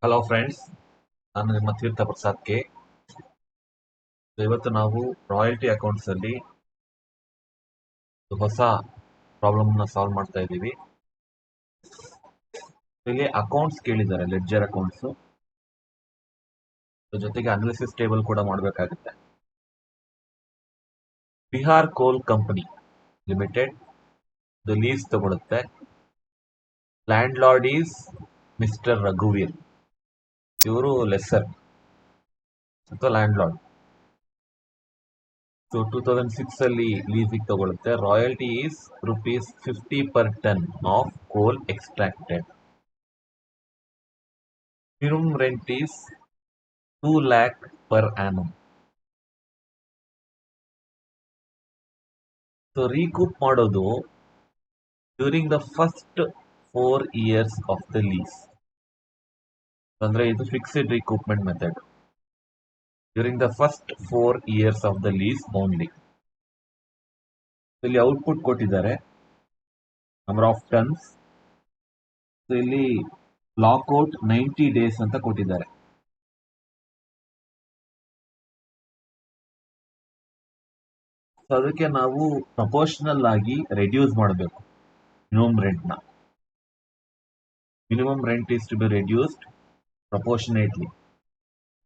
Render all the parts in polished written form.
Hello friends, ನಾನು ನಿಮ್ಮ ತೀರ್ಥ Prasad K. ಇವತ್ತು ನಾವು ರಾಯಲ್ಟಿ ಅಕೌಂಟ್ಸ್ ಅಲ್ಲಿ ಹೊಸ ಪ್ರಾಬ್ಲಮ್ ನ ಸಾಲ್ವ್ ಮಾಡ್ತಾ ಇದ್ದೀವಿ. ಇಲ್ಲಿ ಅಕೌಂಟ್ಸ್ ಕೇಳಿದ್ದಾರೆ, ಲೆಡ್ಜರ್ ಅಕೌಂಟ್ಸ್ ಜೊತೆಗೆ ಅನಾಲಿಸಿಸ್ ಟೇಬಲ್ ಕೂಡ ಮಾಡಬೇಕಾಗುತ್ತೆ. Bihar coal company limited lease ತಗೊಳುತ್ತೆ. ಲ್ಯಾಂಡ್ ಲಾರ್ಡ್ ಈಸ್ ಮಿಸ್ಟರ್ ರಘುವೀರ್. ಇವರು ಲೆಸ್ಸರ್ ಅಥವಾ ಲ್ಯಾಂಡ್ ಲಾರ್ಡ್. 2006 ಅಲ್ಲಿ ಲೀಸಿಗೆ ತಗೊಳುತ್ತೆ. Royalty is ₹50 per ton of coal extracted. Minimum rent is 2 lakh per annum. So recoup ಮಾಡೋದು during the first 4 years of the lease. ಅಂದ್ರೆ ಇದು fixed recoupment method. During the first 4 years of the lease only. ಇಲ್ಲಿ output ಕೊಟ್ಟಿದ್ದಾರೆ, number of tons. ಇಲ್ಲಿ lockout 90 days ಅಂತ ಕೊಟ್ಟಿದ್ದಾರೆ. ಅದಕ್ಕೆ ನಾವು ಪ್ರಪೋರ್ಷನಲ್ ಆಗಿ ರೆಡ್ಯೂಸ್ ಮಾಡಬೇಕು ಮಿನಿಮಮ್ ರೆಂಟ್ ನ. Minimum rent is to be reduced proportionately.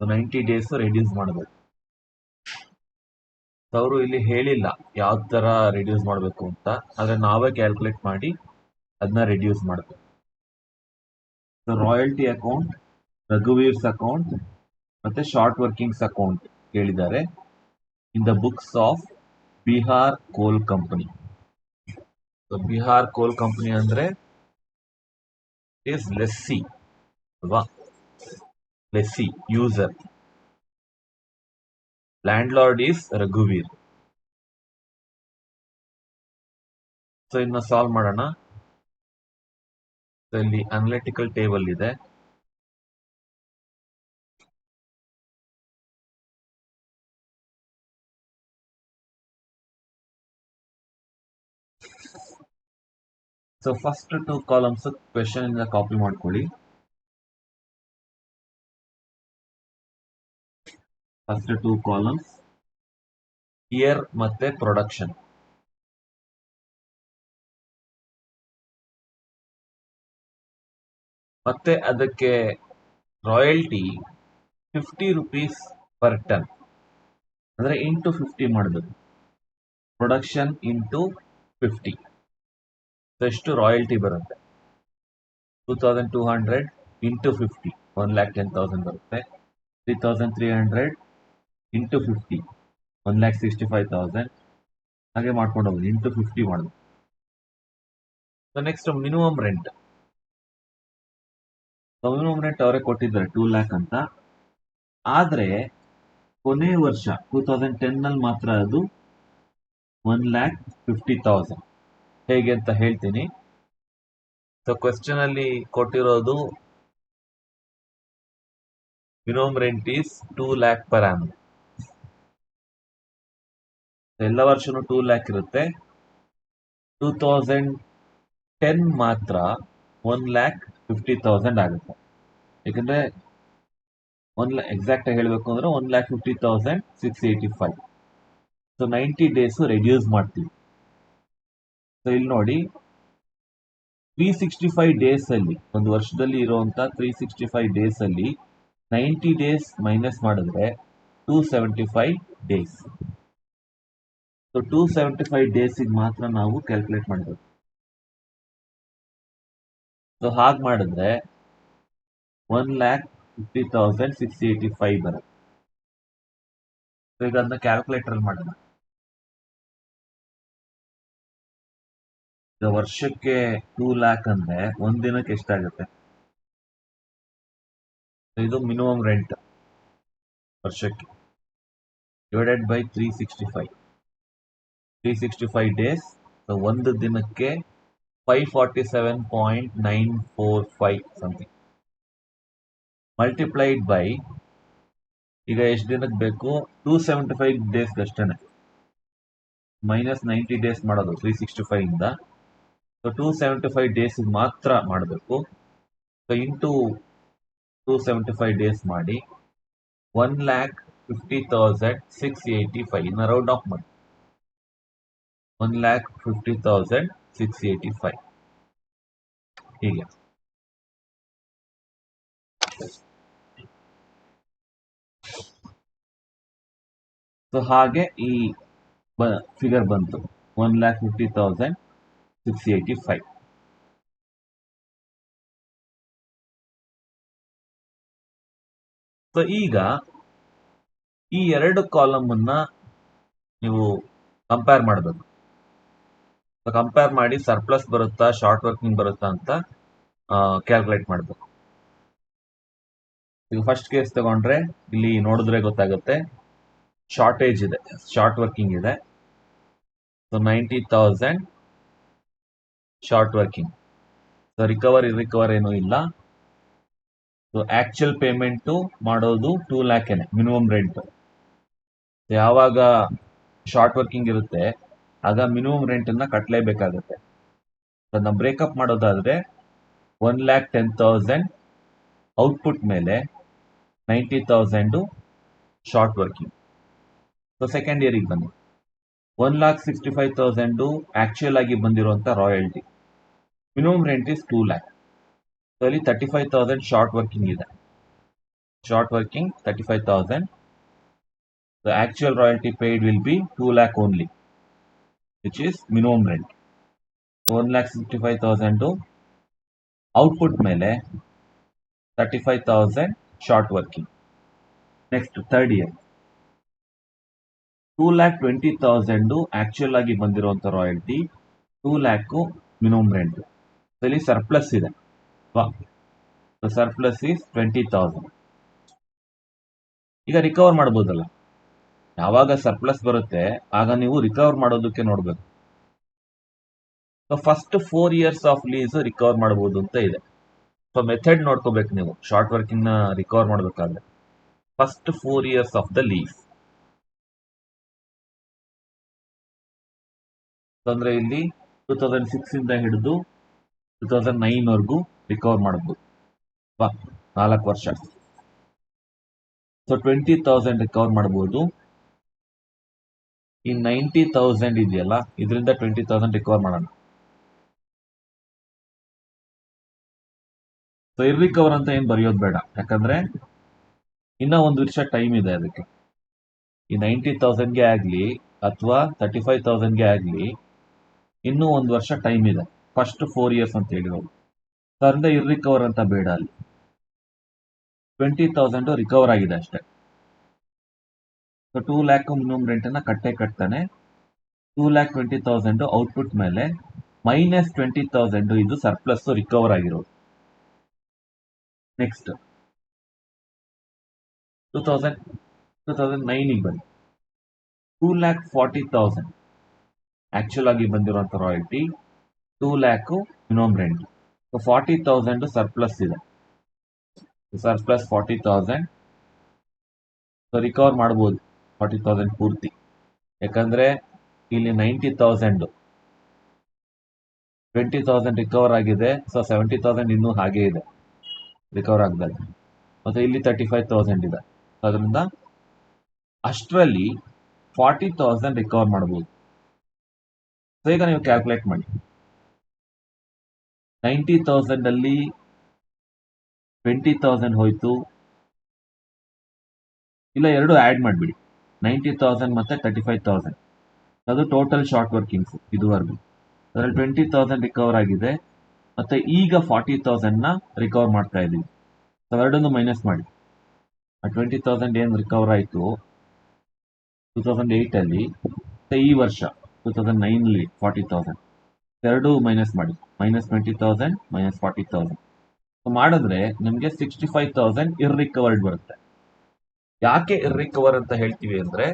90 days reduce ಮಾಡಬೇಕು. ಅವರು ಇಲ್ಲಿ ಹೇಳಿಲ್ಲ ಯಾವ ತರ ರೆಡ್ಯೂಸ್ ಮಾಡಬೇಕು ಅಂತ, ಆದ್ರೆ ನಾವೇ ಕ್ಯಾಲ್ಕುಲೇಟ್ ಮಾಡಿ ಅದನ್ನ ರೆಡ್ಯೂಸ್ ಮಾಡಬೇಕು. ರಾಯಲ್ಟಿ ಅಕೌಂಟ್, ರಘುವೀರ್ಸ್ ಅಕೌಂಟ್ ಮತ್ತೆ ಶಾರ್ಟ್ ವರ್ಕಿಂಗ್ಸ್ ಅಕೌಂಟ್ ಕೇಳಿದ್ದಾರೆ in the books of Bihar coal company. Bihar coal company ಅಂದ್ರೆ ಇಸ್ ಲೆಸ್ಸಿ ಅಲ್ವಾ? Lessee, user. Landlord is ರಘುವೀರ್. ಸೊ ಇನ್ನ ಸಾಲ್ವ್ ಮಾಡೋಣ. ಇಲ್ಲಿ ಅನಾಲಿಟಿಕಲ್ ಟೇಬಲ್ ಇದೆ. ಸೊ ಫಸ್ಟ್ 2 ಕಾಲಮ್ಸ್ ಕ್ವೆಶನ್ ಇಂದ ಕಾಪಿ ಮಾಡ್ಕೊಳ್ಳಿ. ಫಸ್ಟ್ 2 ಕಾಲಮ್ಸ್ ಇಯರ್ ಮತ್ತೆ ಪ್ರೊಡಕ್ಷನ್. ಮತ್ತೆ ಅದಕ್ಕೆ ರಾಯಲ್ಟಿ ₹50 per ton ಅಂದ್ರೆ ಇಂಟು 50 ಮಾಡಬೇಕು. ಪ್ರೊಡಕ್ಷನ್ ಇಂಟು 50 ಎಷ್ಟು ರಾಯಲ್ಟಿ ಬರುತ್ತೆ? 2200 ಇಂಟು 50 1,10,000 ಬರುತ್ತೆ. 3,300 ಇಂಟು 50 1,65,000. ಹಾಗೆ ಮಾಡ್ಕೊಂಡು ಹೋಗಿ ಇಂಟು 50 ಮಾಡೋದು. Next minimum rent. Minimum rent ಅವರೇ ಕೊಟ್ಟಿದ್ದಾರೆ 2 lakh ಅಂತ. ಆದ್ರೆ ಕೊನೆ ವರ್ಷ 2010 ನಲ್ಲಿ ಮಾತ್ರ ಅದು 1,50,000. ಹೇಗೆ ಅಂತ ಹೇಳ್ತೀನಿ. ಸೊ ಕ್ವೆಶ್ಚನ್ ಅಲ್ಲಿ ಕೊಟ್ಟಿರೋದು minimum rent is 2 lakh per annum. ಎಲ್ಲ ವರ್ಷನೂ 2 lakh ಇರುತ್ತೆ. 2010 ಮಾತ್ರ 1,50,000 ಆಗುತ್ತೆ. ಯಾಕಂದ್ರೆ ಎಕ್ಸಾಕ್ಟ್ ಆಗಿ ಹೇಳಬೇಕು ಅಂದ್ರೆ 1,50,685. ಸೊ 90 days ರೆಡ್ಯೂಸ್ ಮಾಡ್ತೀವಿ. ಸೊ ಇಲ್ಲಿ ನೋಡಿ, 365 days ಅಲ್ಲಿ, ಒಂದು ವರ್ಷದಲ್ಲಿ ಇರುವಂತ 365 days ಅಲ್ಲಿ 90 days ಮೈನಸ್ ಮಾಡಿದ್ರೆ 275 days. ಸೊ 275 days ಮಾತ್ರ ನಾವು ಕ್ಯಾಲ್ಕುಲೇಟ್ ಮಾಡಬೇಕು. ಸೊ ಹಾಗೆ ಮಾಡಿದ್ರೆ 1,50,685 ಬರುತ್ತೆ. ಈಗ ಅದನ್ನ ಕ್ಯಾಲ್ಕುಲೇಟರ್ ಅಲ್ಲಿ ಮಾಡೋಣ. ಈಗ ವರ್ಷಕ್ಕೆ 2 lakh ಅಂದ್ರೆ ಒಂದ್ ದಿನಕ್ಕೆ ಎಷ್ಟಾಗುತ್ತೆ? ಇದು ಮಿನಿಮಮ್ ರೆಂಟ್ ವರ್ಷಕ್ಕೆ ಡಿವೈಡೆಡ್ ಬೈ 365 ಡೇಸ್. ಒಂದು ದಿನಕ್ಕೆ 547.945 ಸಮಥಿಂಗ್. ಮಲ್ಟಿಪ್ಲೈಡ್ ಬೈ, ಈಗ ಎಷ್ಟು ದಿನಕ್ಕೆ ಬೇಕು? 275 days ಅಷ್ಟೇನೆ. ಮೈನಸ್ 90 days ಮಾಡೋದು 365 ಇಂದ. ಸೊ 275 days ಮಾತ್ರ ಮಾಡಬೇಕು. ಸೊ ಇಂಟು 275 ಡೇಸ್ ಮಾಡಿ 1,50,685 in a round of money. 1,50,685 ಹೀಗೆ. ಸೊ ಹಾಗೆ ಈ ಫಿಗರ್ ಬಂತು 1,50,685. ಸೊ ಈಗ ಈ ಎರಡು ಕಾಲಮ್ ಅನ್ನ ನೀವು ಕಂಪೇರ್ ಮಾಡಬೇಕು. ಕಂಪೇರ್ ಮಾಡಿ ಸರ್ಪ್ಲಸ್ ಬರುತ್ತಾ ಶಾರ್ಟ್ ವರ್ಕಿಂಗ್ ಬರುತ್ತಾ ಅಂತ ಕ್ಯಾಲ್ಕುಲೇಟ್ ಮಾಡಬೇಕು. ಈಗ ಫಸ್ಟ್ ಕೇಸ್ ತಗೊಂಡ್ರೆ ಇಲ್ಲಿ ನೋಡಿದ್ರೆ ಗೊತ್ತಾಗುತ್ತೆ, ಶಾರ್ಟೇಜ್ ಇದೆ, ಶಾರ್ಟ್ ವರ್ಕಿಂಗ್ ಇದೆ. So 90,000 short working. So recover ಏನೂ ಇಲ್ಲ. ಸೊ ಆಕ್ಚುಯಲ್ ಪೇಮೆಂಟ್ ಮಾಡೋದು 2 lakh ಮಿನಿಮಮ್ ರೆಂಟ್. ಯಾವಾಗ ಶಾರ್ಟ್ ವರ್ಕಿಂಗ್ ಇರುತ್ತೆ ಆಗ ಮಿನಿಮಮ್ ರೆಂಟ್ ಅನ್ನ ಕಟ್ಟಲೇಬೇಕಾಗುತ್ತೆ. ಅದನ್ನ ಬ್ರೇಕಪ್ ಮಾಡೋದಾದ್ರೆ 1,10,000 ಔಟ್ಪುಟ್ ಮೇಲೆ 90,000 ಶಾರ್ಟ್ ವರ್ಕಿಂಗ್. ಸೊ ಸೆಕೆಂಡ್ ಇಯರಿಗೆ ಬನ್ನಿ, 1,65,000 ಆಕ್ಚುಯಲ್ ಆಗಿ ಬಂದಿರುವಂತ royalty. Minimum rent is 2 lakh. So ಅಲ್ಲಿ 35,000 ಶಾರ್ಟ್ ವರ್ಕಿಂಗ್ ಇದೆ. Short working 35,000. The actual royalty paid will be 2 lakh only, which is minimum rent. So 1,65,000 output ಮೇಲೆ 35,000 short working. Next third year 2,20,000 actual ಆಗಿ ಬಂದಿರುವಂತ royalty, 2 lakh minimum rent. So ಇಲ್ಲಿ surplus ಇದೆ. So surplus is 20,000. ಈಗ recover ಮಾಡಬಹುದಲ್ಲ. ಯಾವಾಗ surplus ಬರುತ್ತೆ ಆಗ ನೀವು ರಿಕವರ್ ಮಾಡೋದಕ್ಕೆ ನೋಡ್ಬೇಕು. So first 4 years of lease recover ಮಾಡಬಹುದು ಅಂತ ಇದೆ. ಸೊ ಮೆಥಡ್ ನೋಡ್ಕೋಬೇಕು ನೀವು ಶಾರ್ಟ್ ವರ್ಕಿಂಗ್ ನ ರಿಕವರ್ ಮಾಡಬೇಕಾದ್ರೆ. First 4 years of the lease ಅಂದ್ರೆ ಇಲ್ಲಿ 2006 ಇಂದ ಹಿಡಿದು 2009 ವರೆಗೂ ರಿಕವರ್ ಮಾಡಬಹುದು. 4 ವರ್ಷ. ಸೊ 20,000 ರಿಕವರ್ ಮಾಡಬಹುದು. ಈ 90,000 ಇದೆಯಲ್ಲ, ಇದರಿಂದ 20,000 ರಿಕವರ್ ಮಾಡೋಣ. ಸೊ ಇರ್ರಿಕವರ್ ಅಂತ ಏನ್ ಬರೆಯೋದು ಬೇಡ, ಯಾಕಂದ್ರೆ ಇನ್ನ 1 ವರ್ಷ ಟೈಮ್ ಇದೆ ಅದಕ್ಕೆ. ಈ 90,000ಗೆ ಆಗ್ಲಿ ಅಥವಾ 35,000ಗೆ ಆಗ್ಲಿ ಇನ್ನೂ 1 ವರ್ಷ ಟೈಮ್ ಇದೆ. ಫಸ್ಟ್ 4 years ಅಂತ ಹೇಳಿರೋದು. ಅದರಿಂದ ಇರ್ರಿಕವರ್ ಅಂತ ಬೇಡ. ಅಲ್ಲಿ 20,000 ರಿಕವರ್ ಆಗಿದೆ ಅಷ್ಟೇ. ಸೊ 2 lakh ಮಿನಿಮಮ್ ರೆಂಟ್ ಅನ್ನ ಕಟ್ತಾನೆ. 2,20,000 ಔಟ್ಪುಟ್ ಮೇಲೆ ಮೈನಸ್ 20,000 ಇದು ಸರ್ಪ್ಲಸ್ ರಿಕವರ್ ಆಗಿರೋದು. ನೆಕ್ಸ್ಟ್ 2009 ಬನ್ನಿ. 2,40,000 ಆಕ್ಚುಲ್ ಆಗಿ ಬಂದಿರುವಂತ royalty, 2 lakh minimum rent. So 40,000 surplus ಇದೆ. ಸರ್ಪ್ಲಸ್ 40,000. ಸೊ ರಿಕವರ್ ಮಾಡಬಹುದು 40,000 ಪೂರ್ತಿ, ಯಾಕಂದ್ರೆ ಇಲ್ಲಿ 90,000 20,000 ರಿಕವರ್ ಆಗಿದೆ. ಸೊ 70,000 ಇನ್ನೂ ಹಾಗೆ ಇದೆ ರಿಕವರ್ ಆಗದಾಗ. ಮತ್ತೆ ಇಲ್ಲಿ 35,000 ಇದೆ. ಅದರಿಂದ ಅಷ್ಟರಲ್ಲಿ 40,000 ರಿಕವರ್ ಮಾಡಬಹುದು. ಸೊ ಈಗ ನೀವು ಕ್ಯಾಲ್ಕುಲೇಟ್ ಮಾಡಿ, 90,000 ಅಲ್ಲಿ 20,000 ಹೋಯ್ತು. ಇಲ್ಲ, ಎರಡು ಆಡ್ ಮಾಡಿಬಿಡಿ, 90,000 ಮತ್ತೆ 35,000. ಅದು ಟೋಟಲ್ ಶಾರ್ಟ್ ವರ್ಕಿಂಗ್ಸ್ ಇದುವರೆಗೂ. ಅದರಲ್ಲಿ 20,000 ರಿಕವರ್ ಆಗಿದೆ. ಮತ್ತೆ ಈಗ 40,000 ನ ರಿಕವರ್ ಮಾಡ್ತಾ ಇದೀವಿ. ಎರಡನ್ನು ಮೈನಸ್ ಮಾಡಿ. ಆ 20,000 ಏನು ರಿಕವರ್ ಆಯಿತು 2008 ಅಲ್ಲಿ, ಮತ್ತೆ ಈ ವರ್ಷ 2009 ಅಲ್ಲಿ 40,000, ಎರಡು ಮೈನಸ್ ಮಾಡಿ. ಮೈನಸ್ 20,000 ಮೈನಸ್ 40,000 ಮಾಡಿದ್ರೆ ನಿಮಗೆ 65,000 ಇರ್ರಿಕವರ್ಡ್ ಬರುತ್ತೆ. ಯಾಕೆ ಇರ್ರಿಕವರ್ ಅಂತ ಹೇಳ್ತೀವಿ ಅಂದ್ರೆ,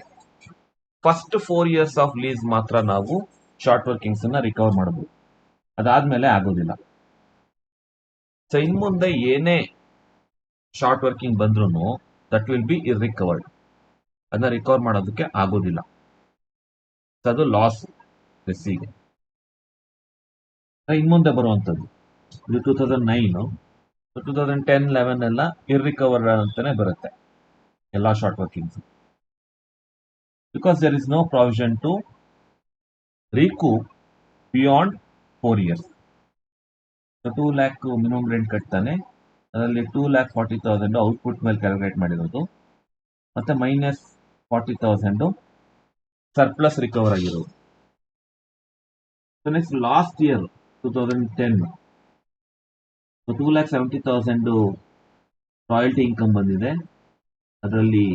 ಫಸ್ಟ್ 4 years ಆಫ್ ಲೀಸ್ ಮಾತ್ರ ನಾವು ಶಾರ್ಟ್ ವರ್ಕಿಂಗ್ಸ್ ಅನ್ನ ರಿಕವರ್ ಮಾಡಬಹುದು. ಅದಾದ್ಮೇಲೆ ಆಗೋದಿಲ್ಲ. ಸೊ ಇನ್ ಮುಂದೆ ಏನೇ ಶಾರ್ಟ್ ವರ್ಕಿಂಗ್ ಬಂದ್ರು ದಟ್ ವಿಲ್ ಬಿ ಇರ್ರಿಕವರ್ಡ್. ಅದನ್ನ ರಿಕವರ್ ಮಾಡೋದಕ್ಕೆ ಆಗೋದಿಲ್ಲ. ಅದು ಲಾಸ್ ರೆಸ್ಸಿಗೆ. ಇನ್ ಮುಂದೆ ಬರುವಂತದ್ದು ಇದು 2009. 2010-11 ಎಲ್ಲ ಇರ್ರಿಕವರ್ಡ್ ಅಂತಾನೆ ಬರುತ್ತೆ ಎಲ್ಲ short workings, because there is no provision to recoup beyond 4 years. 2 lakh minimum rent ಕಟ್ತಾನೆ, ಅದರಲ್ಲಿ 2,40,000 ಔಟ್ಪುಟ್ ಮೇಲೆ ಕ್ಯಾಲ್ಕುಲೇಟ್ ಮಾಡಿರೋದು, ಮತ್ತೆ -40,000 ಸರ್ಪ್ಲಸ್ ರಿಕವರ್ ಆಗಿರೋದು. Next last year 2010 2,70,000 royalty income ಬಂದಿದೆ, ಅದರಲ್ಲಿ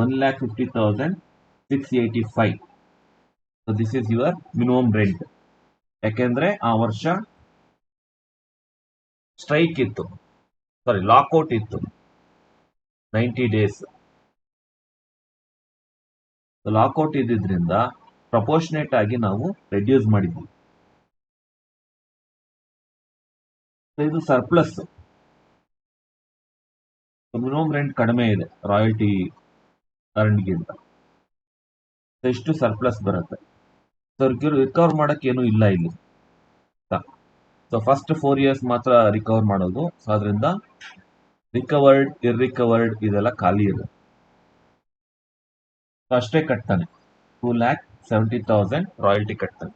1,50,685. So this is your minimum rent. ಯಾಕೆಂದ್ರೆ ಆ ವರ್ಷ ಸ್ಟ್ರೈಕ್ ಇತ್ತು, ಸಾರಿ ಲಾಕ್ಔಟ್ ಇತ್ತು 90 days. ಲಾಕ್ಔಟ್ ಇದ್ದಿದ್ರಿಂದ ಪ್ರಪೋರ್ಷನೇಟ್ ಆಗಿ ನಾವು ರೆಡ್ಯೂಸ್ ಮಾಡಿದ್ವಿ. ಇದು ಸರ್ಪ್ಲಸ್, ಮಿನಿಮಮ್ ರೆಂಟ್ ಕಡಿಮೆ ಇದೆ ರಾಯಲ್ಟಿ ಅರ್ನ್ಗಿಂತ, ಎಷ್ಟು ಸರ್ಪ್ಲಸ್ ಬರುತ್ತೆ. ಸೊ ರಿಕವರ್ ಮಾಡಕ್ಕೆ ಏನೂ ಇಲ್ಲ ಇಲ್ಲಿ. ಸೊ ಫಸ್ಟ್ 4 years ಮಾತ್ರ ರಿಕವರ್ ಮಾಡೋದು. ಸೊ ಅದರಿಂದ ರಿಕವರ್ಡ್ ಇರ್ರಿಕವರ್ಡ್ ಇದೆಲ್ಲ ಖಾಲಿ ಇದೆ. ಸೊ ಅಷ್ಟೇ ಕಟ್ತಾನೆ, 2,70,000 ರಾಯಲ್ಟಿ ಕಟ್ತಾನೆ.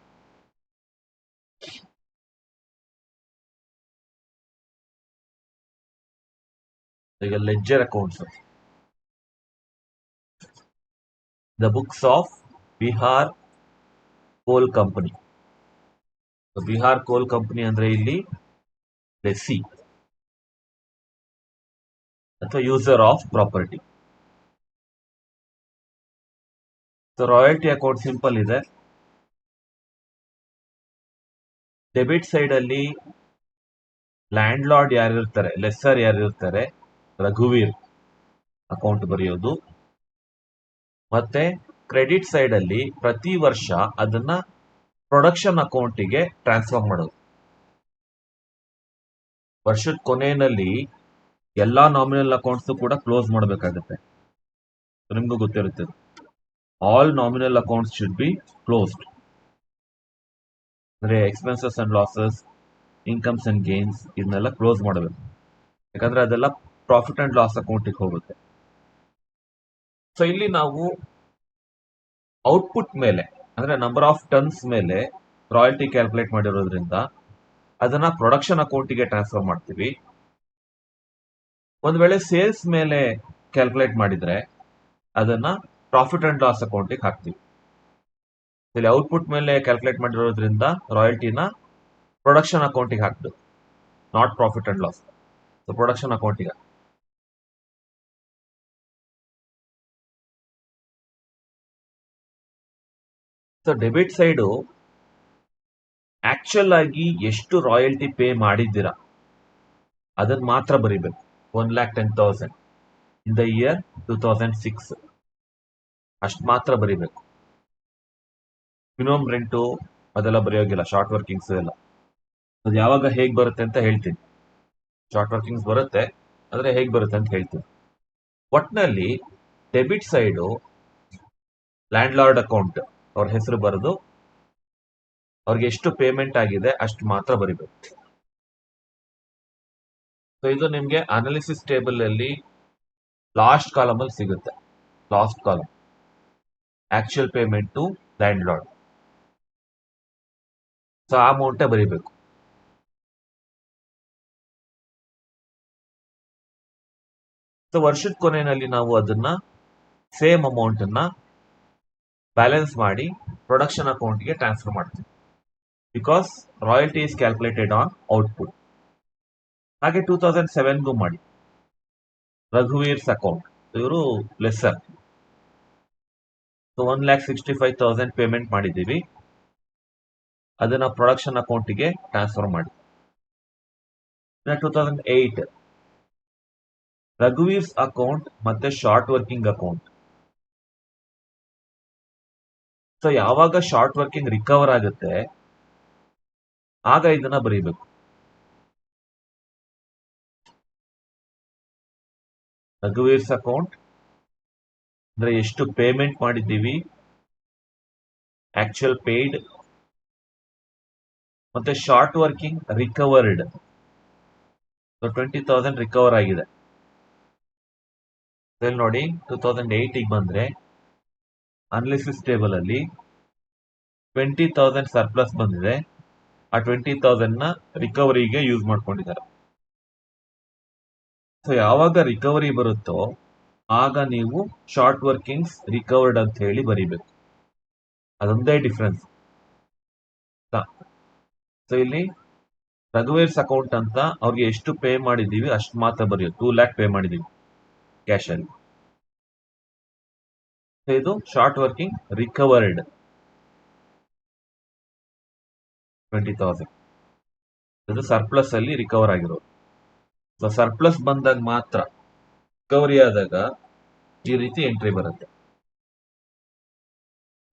ಈಗ ledger accounts, the books of Bihar coal company. Bihar coal company ಅಂದ್ರೆ ಇಲ್ಲಿ ಲೆಸ್ಸಿ ಅಥವಾ user of property. So royalty account simple ಇದೆ. ಡೆಬಿಟ್ ಸೈಡ್ ಅಲ್ಲಿ ಲ್ಯಾಂಡ್ ಲಾರ್ಡ್ ಯಾರಿರ್ತಾರೆ, ಲೆಸ್ಸರ್ ಯಾರಿರ್ತಾರೆ, ರಘುವೀರ್ ಅಕೌಂಟ್ ಬರೆಯೋದು. ಮತ್ತೆ ಕ್ರೆಡಿಟ್ ಸೈಡ್ ಅಲ್ಲಿ ಪ್ರತಿ ವರ್ಷ ಅದನ್ನ ಪ್ರೊಡಕ್ಷನ್ ಅಕೌಂಟಿಗೆ ಟ್ರಾನ್ಸ್ಫರ್ ಮಾಡೋದು. ವರ್ಷದ ಕೊನೆಯಲ್ಲಿ ಎಲ್ಲಾ ನಾಮಿನಲ್ ಅಕೌಂಟ್ಸ್ ಕೂಡ ಕ್ಲೋಸ್ ಮಾಡಬೇಕಾಗುತ್ತೆ. ನಿಮ್ಗೂ ಗೊತ್ತಿರುತ್ತೆ, all nominal accounts should be closed. ಅಂದ್ರೆ expenses and losses, incomes and gains ಇದನ್ನೆಲ್ಲ ಕ್ಲೋಸ್ ಮಾಡಬೇಕು, ಯಾಕಂದ್ರೆ ಅದೆಲ್ಲ ಪ್ರಾಫಿಟ್ ಅಂಡ್ ಲಾಸ್ ಅಕೌಂಟಿಗೆ ಹೋಗುತ್ತೆ. ಸೊ ಇಲ್ಲಿ ನಾವು ಔಟ್ಪುಟ್ ಮೇಲೆ ಅಂದ್ರೆ ನಂಬರ್ ಆಫ್ ಟನ್ಸ್ ಮೇಲೆ ರಾಯಲ್ಟಿ ಕ್ಯಾಲ್ಕುಲೇಟ್ ಮಾಡಿರೋದ್ರಿಂದ ಅದನ್ನ ಪ್ರೊಡಕ್ಷನ್ ಅಕೌಂಟಿಗೆ ಟ್ರಾನ್ಸ್ಫರ್ ಮಾಡ್ತೀವಿ. ಒಂದ್ ವೇಳೆ ಸೇಲ್ಸ್ ಮೇಲೆ ಕ್ಯಾಲ್ಕುಲೇಟ್ ಮಾಡಿದ್ರೆ ಅದನ್ನ ಪ್ರಾಫಿಟ್ ಅಂಡ್ ಲಾಸ್ ಅಕೌಂಟಿಗೆ ಹಾಕ್ತೀವಿ. ಇಲ್ಲಿ ಔಟ್ಪುಟ್ ಮೇಲೆ ಕ್ಯಾಲ್ಕುಲೇಟ್ ಮಾಡಿರೋದ್ರಿಂದ ರಾಯಲ್ಟಿನ ಪ್ರೊಡಕ್ಷನ್ ಅಕೌಂಟಿಗೆ ಹಾಕ್ಬೇಕು, not profit and loss. So production ಅಕೌಂಟಿಗೆ. ಸೊ ಡೆಬಿಟ್ ಸೈಡು ಆಕ್ಚುಲ್ ಆಗಿ ಎಷ್ಟು ರಾಯಲ್ಟಿ ಪೇ ಮಾಡಿದ್ದೀರಾ ಅದನ್ನ ಮಾತ್ರ ಬರೀಬೇಕು. 1,10,000 ಇನ್ ದ ಇಯರ್ 2006 ಅಷ್ಟು ಮಾತ್ರ ಬರೀಬೇಕು. ಮಿನಿಮಮ್ ರೆಂಟು ಅದೆಲ್ಲ ಬರೆಯೋಗಿಲ್ಲ, ಶಾರ್ಟ್ ವರ್ಕಿಂಗ್ಸ್ ಎಲ್ಲ. ಅದು ಯಾವಾಗ ಹೇಗೆ ಬರುತ್ತೆ ಅಂತ ಹೇಳ್ತೀನಿ. ಶಾರ್ಟ್ ವರ್ಕಿಂಗ್ಸ್ ಬರುತ್ತೆ, ಆದರೆ ಹೇಗೆ ಬರುತ್ತೆ ಅಂತ ಹೇಳ್ತೀನಿ. ಒಟ್ನಲ್ಲಿ debit side land lord account ಅವ್ರ ಹೆಸರು ಬರೆದು ಅವ್ರಿಗೆ ಎಷ್ಟು ಪೇಮೆಂಟ್ ಆಗಿದೆ ಅಷ್ಟು ಮಾತ್ರ ಬರಿಬೇಕು. ಸೊ ಇದು ನಿಮ್ಗೆ ಅನಾಲಿಸಿಸ್ ಟೇಬಲ್ ಅಲ್ಲಿ ಲಾಸ್ಟ್ ಕಾಲಮ್ ಅಲ್ಲಿ ಸಿಗುತ್ತೆ. Last column actual payment to landlord. So ಆ ಅಮೌಂಟೇ ಬರಿಬೇಕು. ಸೊ ವರ್ಷದ ಕೊನೆಯಲ್ಲಿ ನಾವು ಅದನ್ನ ಸೇಮ್ ಅಮೌಂಟ್ ಅನ್ನ ಬ್ಯಾಲೆನ್ಸ್ ಮಾಡಿ ಪ್ರೊಡಕ್ಷನ್ ಅಕೌಂಟ್ಗೆ ಟ್ರಾನ್ಸ್ಫರ್ ಮಾಡ್ತೀವಿ, because royalty is calculated on output. ಹಾಗೆ 2007ಗೂ ಮಾಡಿ. ರಘುವೀರ್ಸ್ ಅಕೌಂಟ್, ಇವರು ಲೆಸ್ಸರ್. ಸೊ 1,65,000 ಪೇಮೆಂಟ್ ಮಾಡಿದ್ದೀವಿ, ಅದನ್ನ ಪ್ರೊಡಕ್ಷನ್ ಅಕೌಂಟಿಗೆ ಟ್ರಾನ್ಸ್ಫರ್ ಮಾಡಿ. 2008 ರಘುವೀರ್ಸ್ ಅಕೌಂಟ್ ಮತ್ತೆ ಶಾರ್ಟ್ ವರ್ಕಿಂಗ್ ಅಕೌಂಟ್. ಸೊ ಯಾವಾಗ ಶಾರ್ಟ್ ವರ್ಕಿಂಗ್ ರಿಕವರ್ ಆಗುತ್ತೆ ಆಗ ಇದನ್ನ ಬರೀಬೇಕು. ರಘುವೀರ್ಸ್ ಅಕೌಂಟ್ ಅಂದ್ರೆ ಎಷ್ಟು ಪೇಮೆಂಟ್ ಮಾಡಿದ್ದೀವಿ, ಆಕ್ಚುಯಲ್ ಪೇಯ್ಡ್, ಮತ್ತೆ short working recovered so 20,000 recover ಆಗಿದೆ. ಇಲ್ಲಿ ನೋಡಿ 2008 ಬಂದ್ರೆ ಅನಾಲಿಸಿಸ್ ಟೇಬಲ್ ಅಲ್ಲಿ 20,000 ಸರ್ಪ್ಲಸ್ ಬಂದಿದೆ. ಆ 20,000 ನ ರಿಕವರಿಗೆ ಯೂಸ್ ಮಾಡ್ಕೊಂಡಿದ್ದಾರೆ. ಸೊ ಯಾವಾಗ ರಿಕವರಿ ಬರುತ್ತೋ ಆಗ ನೀವು ಶಾರ್ಟ್ ವರ್ಕಿಂಗ್ಸ್ ರಿಕವರ್ಡ್ ಅಂತ ಹೇಳಿ ಬರೀಬೇಕು. ಅದೊಂದೇ ಡಿಫ್ರೆನ್ಸ್. ಸೊ ಇಲ್ಲಿ ರಘುವೀರ್ಸ್ ಅಕೌಂಟ್ ಅಂತ ಅವ್ರಿಗೆ ಎಷ್ಟು ಪೇ ಮಾಡಿದೀವಿ ಅಷ್ಟು ಮಾತ್ರ ಬರೆಯೋದು. 2 lakh ಪೇ ಮಾಡಿದೀವಿ ಕ್ಯಾಶ್ ಅಲ್ಲಿ. ಇದು ಶಾರ್ಟ್ ವರ್ಕಿಂಗ್ ರಿಕವರ್ಡ್ 20,000. ಇದು ಸರ್ಪ್ಲಸ್ ಅಲ್ಲಿ ರಿಕವರ್ ಆಗಿರೋದು. ಸೊ ಸರ್ಪ್ಲಸ್ ಬಂದಾಗ ಮಾತ್ರ, ರಿಕವರಿ ಆದಾಗ ಈ ರೀತಿ ಎಂಟ್ರಿ ಬರುತ್ತೆ.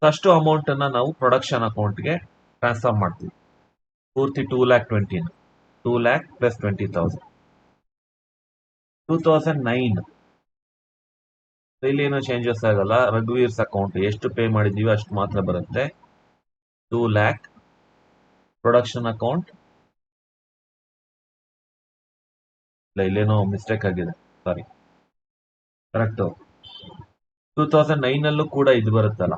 ಅಷ್ಟು ಅಮೌಂಟ್ ಅನ್ನ ನಾವು ಪ್ರೊಡಕ್ಷನ್ ಅಕೌಂಟ್ಗೆ ಟ್ರಾನ್ಸ್ಫರ್ ಮಾಡ್ತೀವಿ. ಪೂರ್ತಿ 2,20,000 2 lakh ಪ್ಲಸ್ 20,000. 2009 ಇಲ್ಲಿ ಏನೋ ಚೇಂಜಸ್ ಆಗಲ್ಲ. ರಘುವೀರ್ಸ್ ಅಕೌಂಟ್ ಎಷ್ಟು ಪೇ ಮಾಡಿದೀವಿ ಅಷ್ಟು ಮಾತ್ರ ಬರುತ್ತೆ. 2 lakh ಪ್ರೊಡಕ್ಷನ್ ಅಕೌಂಟ್. ಇಲ್ಲೇನೋ ಮಿಸ್ಟೇಕ್ ಆಗಿದೆ, ಸಾರಿ. ಕರೆಕ್ಟ್. 2009 ಅಲ್ಲೂ ಕೂಡ ಇದು ಬರುತ್ತಲ್ಲ,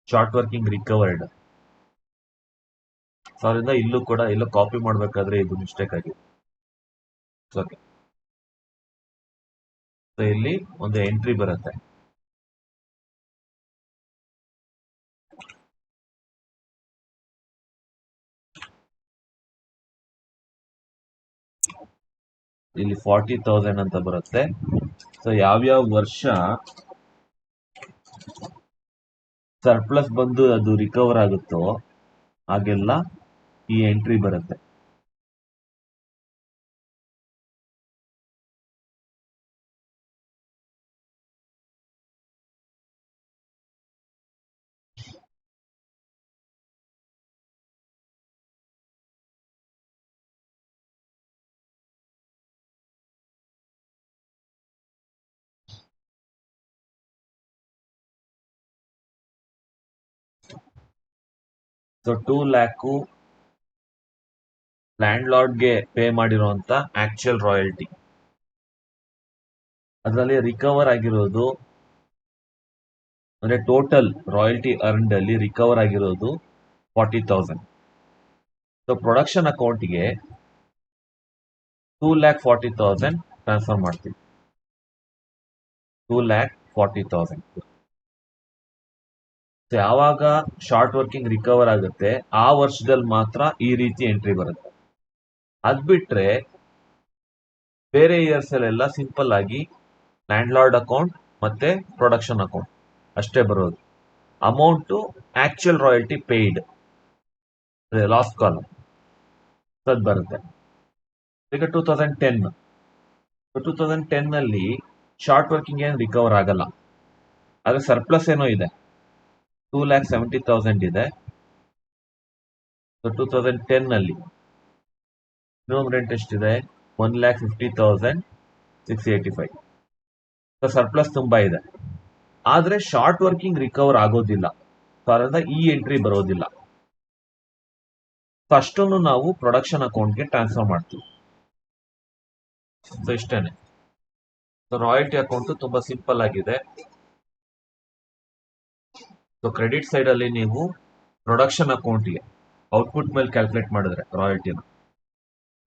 ಶಾರ್ಟ್ ವರ್ಕಿಂಗ್ ರಿಕವರ್ಡ್. ಅದರಿಂದ ಇಲ್ಲೂ ಕೂಡ ಎಲ್ಲೋ ಕಾಪಿ ಮಾಡ್ಬೇಕಾದ್ರೆ ಇದು ಮಿಸ್ಟೇಕ್ ಆಗಿದೆ. ಓಕೆ. ಸೊ ಇಲ್ಲಿ ಒಂದು ಎಂಟ್ರಿ ಬರುತ್ತೆ. ಇಲ್ಲಿ 40,000 ಅಂತ ಬರುತ್ತೆ. ಸೊ ಯಾವ್ಯಾವ ವರ್ಷ ಸರ್ಪ್ಲಸ್ ಬಂದು ಅದು ರಿಕವರ್ ಆಗುತ್ತೋ ಹಾಗೆಲ್ಲ ಈ ಎಂಟ್ರಿ ಬರುತ್ತೆ. ಸೊ 2 lakh ಲ್ಯಾಂಡ್ ಲಾರ್ಡ್ಗೆ ಪೇ ಮಾಡಿರುವಂತ ಆಕ್ಚುಯಲ್ ರಾಯಲ್ಟಿ. ಅದರಲ್ಲಿ ರಿಕವರ್ ಆಗಿರೋದು ಅಂದ್ರೆ ಟೋಟಲ್ ರಾಯಲ್ಟಿ ಅರ್ನ್ಡ್ ಅಲ್ಲಿ ರಿಕವರ್ ಆಗಿರೋದು 40,000. ಸೊ ಪ್ರೊಡಕ್ಷನ್ ಅಕೌಂಟ್ಗೆ 2,40,000 ಟ್ರಾನ್ಸ್ಫರ್ ಮಾಡ್ತೀವಿ. 2,40,000. ಯಾವಾಗ ಶಾರ್ಟ್ ವರ್ಕಿಂಗ್ ರಿಕವರ್ ಆಗುತ್ತೆ ಆ ವರ್ಷದಲ್ಲಿ ಮಾತ್ರ ಈ ರೀತಿ ಎಂಟ್ರಿ ಬರುತ್ತೆ. ಅದ್ ಬಿಟ್ರೆ ಬೇರೆ ಇಯರ್ಸ್ ಅಲ್ಲೆಲ್ಲ ಸಿಂಪಲ್ ಆಗಿ ಲ್ಯಾಂಡ್ ಲಾರ್ಡ್ ಅಕೌಂಟ್ ಮತ್ತೆ ಪ್ರೊಡಕ್ಷನ್ ಅಕೌಂಟ್ ಅಷ್ಟೇ ಬರೋದು. Amount actual royalty paid last column ಅದ್ ಬರುತ್ತೆ. ಈಗ 2010 ನಲ್ಲಿ ಶಾರ್ಟ್ ವರ್ಕಿಂಗ್ ಏನು ರಿಕವರ್ ಆಗಲ್ಲ, ಆದ್ರೆ ಸರ್ಪ್ಲಸ್ ಏನೋ ಇದೆ, 2,70,000 ಇದೆ. 2010 ನಲ್ಲಿ ಮಿನಿಮಮ್ ರೆಂಟ್ ಎಷ್ಟಿದೆ? 1,50,685. ಸರ್ಪ್ಲಸ್ ತುಂಬಾ ಇದೆ, ಆದ್ರೆ ಶಾರ್ಟ್ ವರ್ಕಿಂಗ್ ರಿಕವರ್ ಆಗೋದಿಲ್ಲ. ಅದರಿಂದ ಈ ಎಂಟ್ರಿ ಬರೋದಿಲ್ಲ. ಅಷ್ಟನ್ನು ನಾವು ಪ್ರೊಡಕ್ಷನ್ ಅಕೌಂಟ್ಗೆ ಟ್ರಾನ್ಸ್ಫರ್ ಮಾಡ್ತೀವಿ. ಸೊ ಇಷ್ಟೇನೆ. ಸೊ ರಾಯಲ್ಟಿ ಅಕೌಂಟ್ ತುಂಬಾ ಸಿಂಪಲ್ ಆಗಿದೆ. ಸೊ ಕ್ರೆಡಿಟ್ ಸೈಡ್ ಅಲ್ಲಿ ನೀವು ಪ್ರೊಡಕ್ಷನ್ ಅಕೌಂಟ್ಗೆ ಔಟ್ಪುಟ್ ಮೇಲೆ ಕ್ಯಾಲ್ಕುಲೇಟ್ ಮಾಡಿದ್ರೆ ರಾಯಲ್ಟಿನ,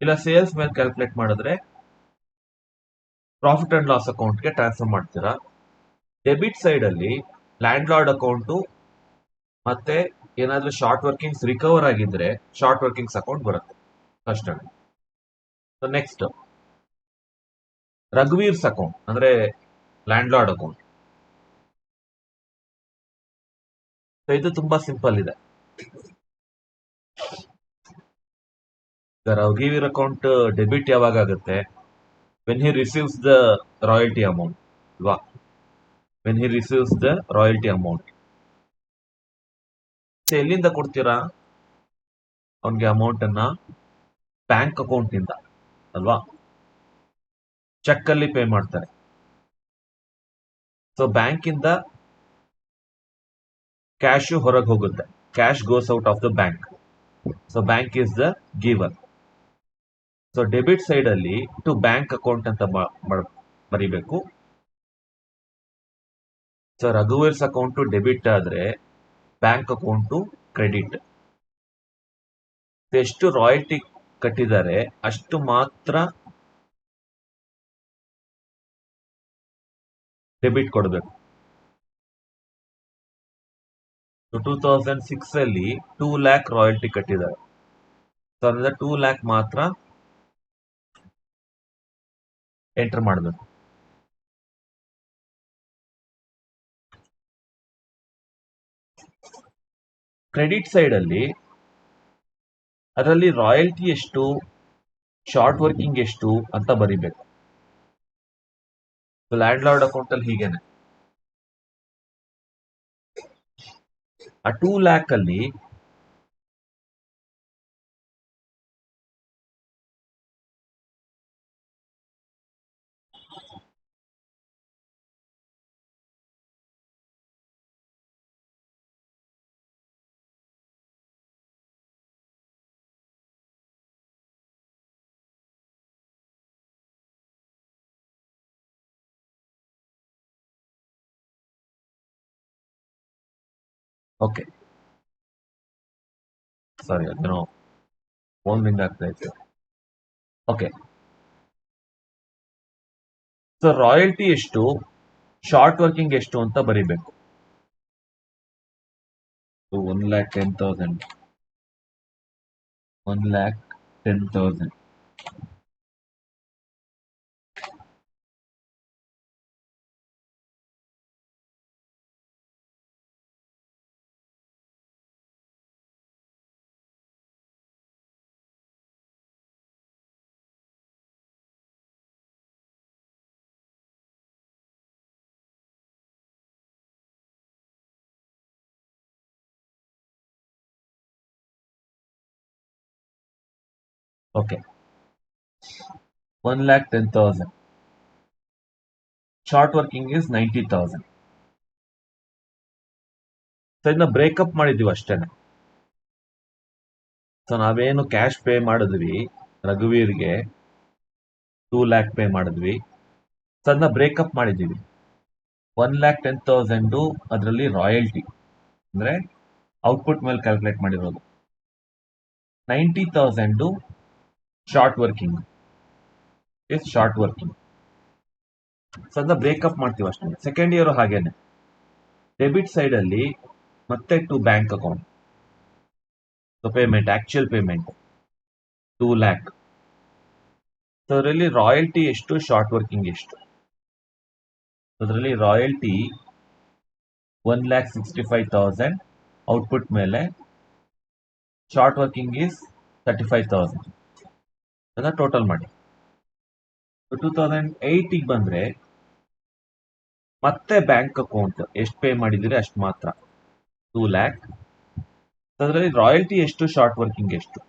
ಇಲ್ಲ ಸೇಲ್ಸ್ ಮೇಲೆ ಕ್ಯಾಲ್ಕುಲೇಟ್ ಮಾಡಿದ್ರೆ ಪ್ರಾಫಿಟ್ ಅಂಡ್ ಲಾಸ್ ಅಕೌಂಟ್ಗೆ ಟ್ರಾನ್ಸ್ಫರ್ ಮಾಡ್ತೀರಾ. ಡೆಬಿಟ್ ಸೈಡ್ ಅಲ್ಲಿ ಲ್ಯಾಂಡ್ ಲಾರ್ಡ್ ಅಕೌಂಟು ಮತ್ತೆ ಏನಾದ್ರೂ ಶಾರ್ಟ್ ವರ್ಕಿಂಗ್ಸ್ ರಿಕವರ್ ಆಗಿದ್ರೆ ಶಾರ್ಟ್ ವರ್ಕಿಂಗ್ಸ್ ಅಕೌಂಟ್ ಬರುತ್ತೆ ಅಷ್ಟೇ. ಸೊ ನೆಕ್ಸ್ಟ್ ರಘುವೀರ್ಸ್ ಅಕೌಂಟ್ ಅಂದ್ರೆ ಲ್ಯಾಂಡ್ ಲಾರ್ಡ್ ಅಕೌಂಟ್. ಇದು ತುಂಬಾ ಸಿಂಪಲ್ ಇದೆ. ರಘುವೀರ್ ಅಕೌಂಟ್ ಡೆಬಿಟ್ ಯಾವಾಗ ಆಗುತ್ತೆ? When he receives the royalty amount ಅಲ್ವಾ? When he receives the royalty amount. ಎಲ್ಲಿಂದ ಕೊಡ್ತೀರಾ ಅವನ್ಗೆ ಅಮೌಂಟ್ ಅನ್ನ? ಬ್ಯಾಂಕ್ ಅಕೌಂಟ್ ಇಂದ ಅಲ್ವಾ? ಚೆಕ್ ಅಲ್ಲಿ ಪೇ ಮಾಡ್ತಾರೆ. ಸೊ ಬ್ಯಾಂಕ್ ಇಂದ ಕ್ಯಾಶ್ ಹೊರಗೆ ಹೋಗುತ್ತೆ. Cash goes out of the bank. So bank is the ಗಿವರ್. So debit side ಅಲ್ಲಿ ಟು ಬ್ಯಾಂಕ್ ಅಕೌಂಟ್ ಅಂತ ಬರಿಬೇಕು. ಸೊ ರಘುವೀರ್ಸ್ ಅಕೌಂಟು ಡೆಬಿಟ್ ಆದ್ರೆ ಬ್ಯಾಂಕ್ ಅಕೌಂಟು ಕ್ರೆಡಿಟ್. ಎಷ್ಟು ರಾಯಲ್ಟಿ ಕಟ್ಟಿದ್ದಾರೆ ಅಷ್ಟು ಮಾತ್ರ ಡೆಬಿಟ್ ಕೊಡಬೇಕು. 2006 ಅಲ್ಲಿ 2 ಲ್ಯಾಕ್ ರಾಯಲ್ಟಿ ಕಟ್ಟಿದ್ದಾರೆ. ಸೊ ಅದರಿಂದ 2 ಲ್ಯಾಕ್ ಮಾತ್ರ ಎಂಟರ್ ಮಾಡಬೇಕು. ಕ್ರೆಡಿಟ್ ಸೈಡ್ ಅಲ್ಲಿ ಅದರಲ್ಲಿ ರಾಯಲ್ಟಿ ಎಷ್ಟು, ಶಾರ್ಟ್ ವರ್ಕಿಂಗ್ ಎಷ್ಟು ಅಂತ ಬರಿಬೇಕು. ಲ್ಯಾಂಡ್ ಲಾರ್ಡ್ ಅಕೌಂಟ್ ಅಲ್ಲಿ ಹೀಗೇನೆ ಆ 2 ಲ್ಯಾಕ್ ಅಲ್ಲಿ ಓಕೆ ಸಾರಿ ಅದೇನೋ ಫೋನ್ ರಿಂಗ್ ಆಗ್ತಾ ಇತ್ತು. ಓಕೆ, ಸೊ ರಾಯಲ್ಟಿ ಎಷ್ಟು, ಶಾರ್ಟ್ ವರ್ಕಿಂಗ್ ಎಷ್ಟು ಅಂತ ಬರಿಬೇಕು. 1,10,000 1,10,000 okay, 1,10,000 short working is 90,000. So ಇದನ್ನ ಬ್ರೇಕಪ್ ಮಾಡಿದೀವಿ ಅಷ್ಟೇನೆ. ಸೊ ನಾವೇನು ಕ್ಯಾಶ್ ಪೇ ಮಾಡಿದ್ವಿ ರಘುವೀರ್ಗೆ 2 ಲ್ಯಾಕ್ ಪೇ ಮಾಡಿದ್ವಿ. ಸೊ ಅದನ್ನ ಬ್ರೇಕಪ್ ಮಾಡಿದೀವಿ. 1,10,000 ಅದರಲ್ಲಿ ರಾಯಲ್ಟಿ ಅಂದ್ರೆ ಔಟ್ಪುಟ್ ಮೇಲೆ ಕ್ಯಾಲ್ಕುಲೇಟ್ ಮಾಡಿರೋದು. 90,000 short working is short working. So ಅದನ್ನ ಬ್ರೇಕಪ್ ಮಾಡ್ತೀವಿ ಅಷ್ಟೇ. ಸೆಕೆಂಡ್ ಇಯರ್ ಹಾಗೇನೆ ಡೆಬಿಟ್ ಸೈಡ್ ಅಲ್ಲಿ ಮತ್ತೆ to bank account. So payment, actual payment 2 lakh. So ಅದರಲ್ಲಿ ರಾಯಲ್ಟಿ ಎಷ್ಟು, ಶಾರ್ಟ್ ವರ್ಕಿಂಗ್ ಎಷ್ಟು. ಅದರಲ್ಲಿ ರಾಯಲ್ಟಿ 1,65,000 ಔಟ್ಪುಟ್ ಮೇಲೆ, ಶಾರ್ಟ್ ವರ್ಕಿಂಗ್ ಇಸ್ 35,000. ಅದನ್ನ ಟೋಟಲ್ ಮಾಡಿ. 2008 ಬಂದ್ರೆ ಮತ್ತೆ ಬ್ಯಾಂಕ್ ಅಕೌಂಟ್ ಎಷ್ಟು ಪೇ ಮಾಡಿದಿರಿ ಅಷ್ಟು ಮಾತ್ರ 2 ಲ್ಯಾಕ್. ಅದರಲ್ಲಿ ರಾಯಲ್ಟಿ ಎಷ್ಟು, ಶಾರ್ಟ್ ವರ್ಕಿಂಗ್ ಎಷ್ಟು.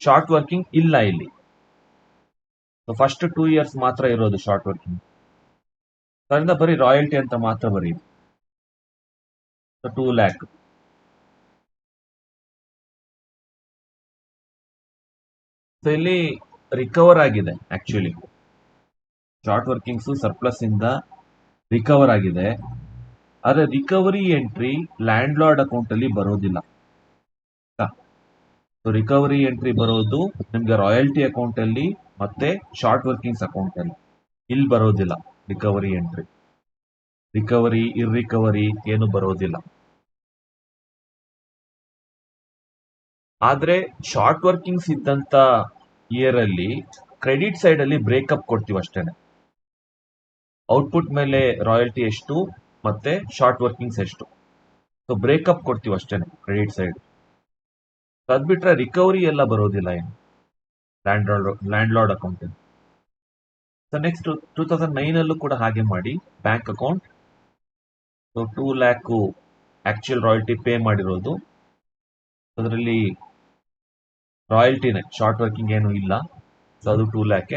ಶಾರ್ಟ್ ವರ್ಕಿಂಗ್ ಇಲ್ಲ ಇಲ್ಲಿ. ಫಸ್ಟ್ 2 ಇಯರ್ಸ್ ಮಾತ್ರ ಇರೋದು ಶಾರ್ಟ್ ವರ್ಕಿಂಗ್. ಅದರಿಂದ ಬರೀ ರಾಯಲ್ಟಿ ಅಂತ ಮಾತ್ರ ಬರೀ 2 ಲ್ಯಾಕ್. ಸೊ ಇಲ್ಲಿ ರಿಕವರ್ ಆಗಿದೆ ಆಕ್ಚುಲಿ. ಶಾರ್ಟ್ ವರ್ಕಿಂಗ್ಸ್ ಸರ್ಪ್ಲಸ್ ಇಂದ ರಿಕವರ್ ಆಗಿದೆ. ಆದ್ರೆ recovery entry land lord account ಅಲ್ಲಿ ಬರೋದಿಲ್ಲ. ಸೊ ರಿಕವರಿ ಎಂಟ್ರಿ ಬರೋದು ನಿಮ್ಗೆ ರಾಯಲ್ಟಿ ಅಕೌಂಟ್ ಅಲ್ಲಿ ಮತ್ತೆ ಶಾರ್ಟ್ ವರ್ಕಿಂಗ್ಸ್ ಅಕೌಂಟ್ ಅಲ್ಲಿ. ಇಲ್ಲಿ ಬರೋದಿಲ್ಲ ರಿಕವರಿ ಎಂಟ್ರಿ. ರಿಕವರಿ, ಇರ್ರಿಕವರಿ ಏನು ಬರೋದಿಲ್ಲ. ಆದ್ರೆ ಶಾರ್ಟ್ ವರ್ಕಿಂಗ್ಸ್ ಇದ್ದಂತ ಇಯರ್ ಅಲ್ಲಿ ಕ್ರೆಡಿಟ್ ಸೈಡ್ ಅಲ್ಲಿ ಬ್ರೇಕಪ್ ಕೊಡ್ತೀವಿ ಅಷ್ಟೇನೆ. ಔಟ್ಪುಟ್ ಮೇಲೆ ರಾಯಲ್ಟಿ ಎಷ್ಟು ಮತ್ತೆ ಶಾರ್ಟ್ ವರ್ಕಿಂಗ್ಸ್ ಎಷ್ಟು. ಸೊ ಬ್ರೇಕಪ್ ಕೊಡ್ತೀವಿ ಅಷ್ಟೇನೆ ಕ್ರೆಡಿಟ್ ಸೈಡ್. ಅದ್ ಬಿಟ್ರೆ ರಿಕವರಿ ಎಲ್ಲ ಬರೋದಿಲ್ಲ ಏನು land lord account. So next 2009 ಅಲ್ಲೂ ಕೂಡ ಹಾಗೆ ಮಾಡಿ bank account. So 2 lac actual royalty pay ಮಾಡಿರೋದು. ಅದರಲ್ಲಿ ರಾಯಲ್ಟಿನೇ, ಶಾರ್ಟ್ ವರ್ಕಿಂಗ್ ಏನು ಇಲ್ಲ. ಸೊ ಅದು 2 ಲ್ಯಾಕ್.